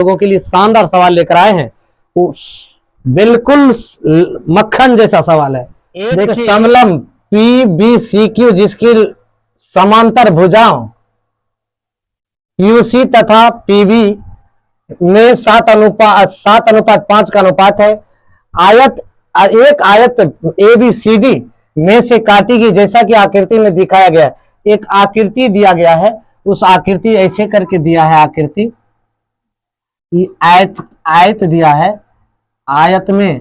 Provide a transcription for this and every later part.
लोगों के लिए शानदार सवाल लेकर आए हैं। वो बिल्कुल मक्खन जैसा सवाल है। एक समलंब पी बी सी क्यू जिसकी समांतर भुजाओं यूसी तथा पीबी में 7:5 का अनुपात है। एक आयत ए बी सी डी में से काटी गई, जैसा कि आकृति में दिखाया गया है। एक आकृति दिया गया है, उस आकृति ऐसे करके दिया है। आकृति आयत दिया है। आयत में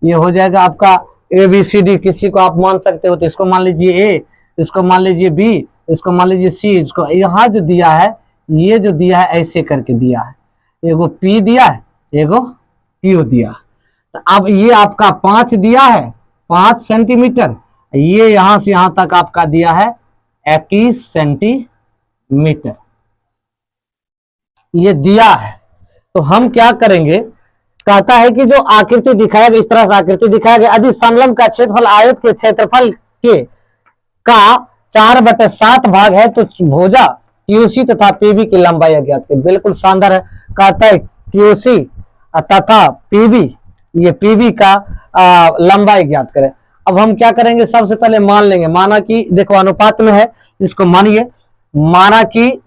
ये हो जाएगा आपका ए बी सी डी। किसी को आप मान सकते हो, तो इसको मान लीजिए ए, इसको मान लीजिए बी, इसको मान लीजिए सी। इसको यहाँ जो दिया है, ये जो दिया है ऐसे करके दिया है। एगो पी दिया है, एगो क्यू दिया। तो अब ये आपका 5 दिया है, 5 सेंटीमीटर। ये यहां से यहां तक आपका दिया है 21 सेंटीमीटर, ये दिया है। तो हम क्या करेंगे, कहता है कि जो आकृति दिखाया गया, इस तरह से आकृति दिखाया गया, यदि समलंब का क्षेत्रफल आयत के क्षेत्रफल के का 4/7 भाग है तो भुजा क्यूसी तथा पीबी की लंबाई अज्ञात है। बिल्कुल शानदार है। कहता है क्यूसी तथा पीबी, ये पीबी का लंबाई ज्ञात करें। अब हम क्या करेंगे, सबसे पहले मान लेंगे, माना कि देखो अनुपात में है, इसको मानिए। माना कि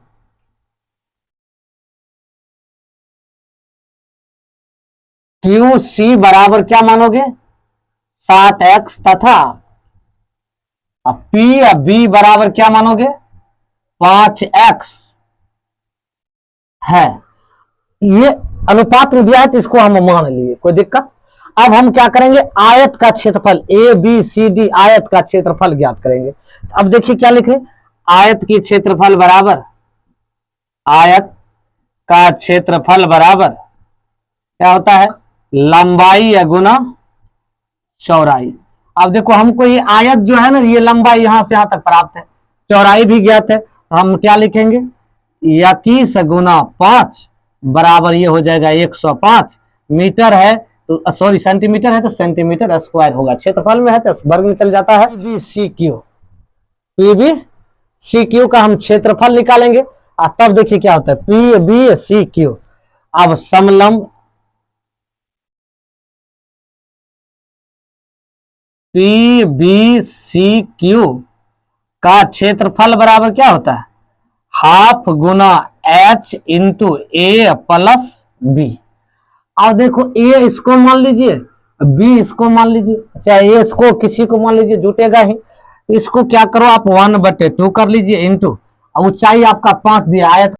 क्यू सी बराबर क्या मानोगे, 7x तथा पी बी बराबर क्या मानोगे, 5x है। ये अनुपात में दिया है तो इसको हम मान लिए, कोई दिक्कत। अब हम क्या करेंगे, आयत का क्षेत्रफल ए बी सी डी, आयत का क्षेत्रफल ज्ञात करेंगे। अब देखिए क्या लिखे, आयत की क्षेत्रफल बराबर, आयत का क्षेत्रफल बराबर क्या होता है, लंबाई या गुना चौड़ाई। अब देखो हमको ये आयत जो है ना, ये लंबाई यहां से यहां तक प्राप्त है, चौड़ाई भी ज्ञात है। तो हम क्या लिखेंगे, 21 गुना 5 बराबर ये हो जाएगा 105 मीटर है, तो सॉरी सेंटीमीटर है तो सेंटीमीटर स्क्वायर होगा। क्षेत्रफल में है तो वर्ग में चल जाता है। पी बी सी क्यू का हम क्षेत्रफल निकालेंगे और तब देखिए क्या होता है, पी बी सी क्यू। अब समलंब पी बी सी क्यू का क्षेत्रफल बराबर क्या होता है, हाफ गुना H into A plus B. अब देखो ए इसको मान लीजिए, बी इसको मान लीजिए, चाहे ए इसको किसी को मान लीजिए, जुटेगा ही। इसको क्या करो आप 1/2 कर लीजिए इंटू ऊंचाई आपका 5 दिया, आयत